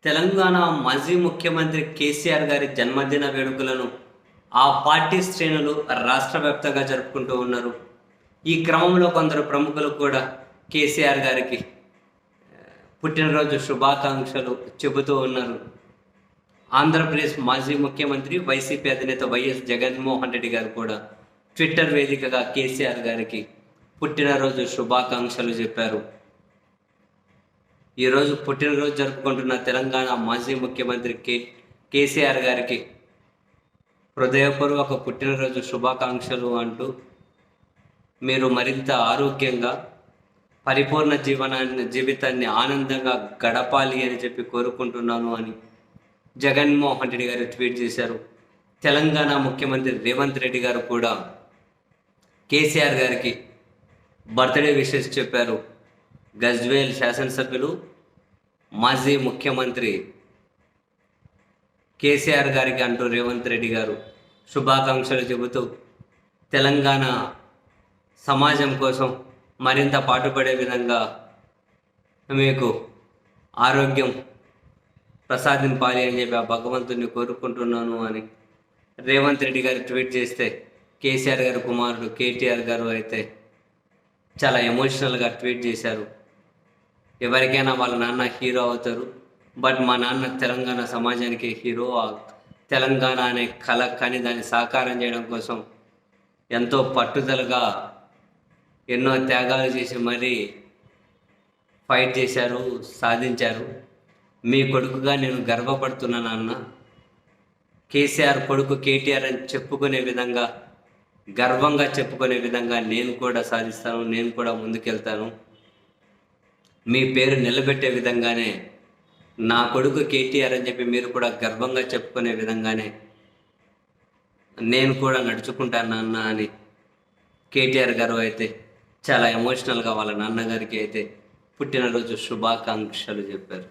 తెలంగాణ మాజీ ముఖ్యమంత్రి కేసీఆర్ గారి జన్మదిన వేడుకలను ఆ పార్టీ శ్రేణులు రాష్ట్ర వ్యాప్తంగా జరుపుకుంటూ ఉన్నారు. ఈ క్రమంలో కొందరు ప్రముఖులు కూడా కేసీఆర్ గారికి పుట్టినరోజు శుభాకాంక్షలు చెబుతూ ఉన్నారు. ఆంధ్రప్రదేశ్ మాజీ ముఖ్యమంత్రి వైసీపీ అధినేత వైఎస్ జగన్మోహన్ రెడ్డి గారు కూడా ట్విట్టర్ వేదికగా కేసీఆర్ గారికి పుట్టినరోజు శుభాకాంక్షలు చెప్పారు. ఈరోజు పుట్టినరోజు జరుపుకుంటున్న తెలంగాణ మాజీ ముఖ్యమంత్రి కేసీఆర్ గారికి హృదయపూర్వక పుట్టినరోజు శుభాకాంక్షలు అంటూ మీరు మరింత ఆరోగ్యంగా పరిపూర్ణ జీవితాన్ని ఆనందంగా గడపాలి అని చెప్పి కోరుకుంటున్నాను అని జగన్మోహన్ రెడ్డి గారు ట్వీట్ చేశారు. తెలంగాణ ముఖ్యమంత్రి రేవంత్ రెడ్డి గారు కూడా కేసీఆర్ గారికి బర్త్డే విషెస్ చెప్పారు. గజ్వేల్ శాసనసభ్యులు మాజీ ముఖ్యమంత్రి కేసీఆర్ గారికి అంటూ రేవంత్ రెడ్డి గారు శుభాకాంక్షలు చెబుతూ తెలంగాణ సమాజం కోసం మరింత పాటుపడే విధంగా మీకు ఆరోగ్యం ప్రసాదింపాలి అని చెప్పి ఆ భగవంతుని కోరుకుంటున్నాను అని రేవంత్ రెడ్డి గారు ట్వీట్ చేస్తే, కేసీఆర్ గారు కుమారుడు కేటీఆర్ గారు అయితే చాలా ఎమోషనల్గా ట్వీట్ చేశారు. ఎవరికైనా వాళ్ళ నాన్న హీరో అవుతారు, బట్ మా నాన్న తెలంగాణ సమాజానికి హీరో. తెలంగాణ అనే కళ కానీ దాన్ని సాకారం చేయడం కోసం ఎంతో పట్టుదలగా ఎన్నో త్యాగాలు చేసి మరీ ఫైట్ చేశారు, సాధించారు. మీ కొడుకుగా నేను గర్వపడుతున్నాను అన్న. కేసీఆర్ కొడుకు కేటీఆర్ అని చెప్పుకునే విధంగా, గర్వంగా చెప్పుకునే విధంగా నేను కూడా సాధిస్తాను, నేను కూడా ముందుకెళ్తాను. మీ పేరు నిలబెట్టే విధంగానే నా కొడుకు కేటీఆర్ అని చెప్పి మీరు కూడా గర్వంగా చెప్పుకునే విధంగానే నేను కూడా నడుచుకుంటాను నాన్న అని కేటీఆర్ గారు అయితే చాలా ఎమోషనల్గా వాళ్ళ నాన్నగారికి అయితే పుట్టినరోజు శుభాకాంక్షలు చెప్పారు.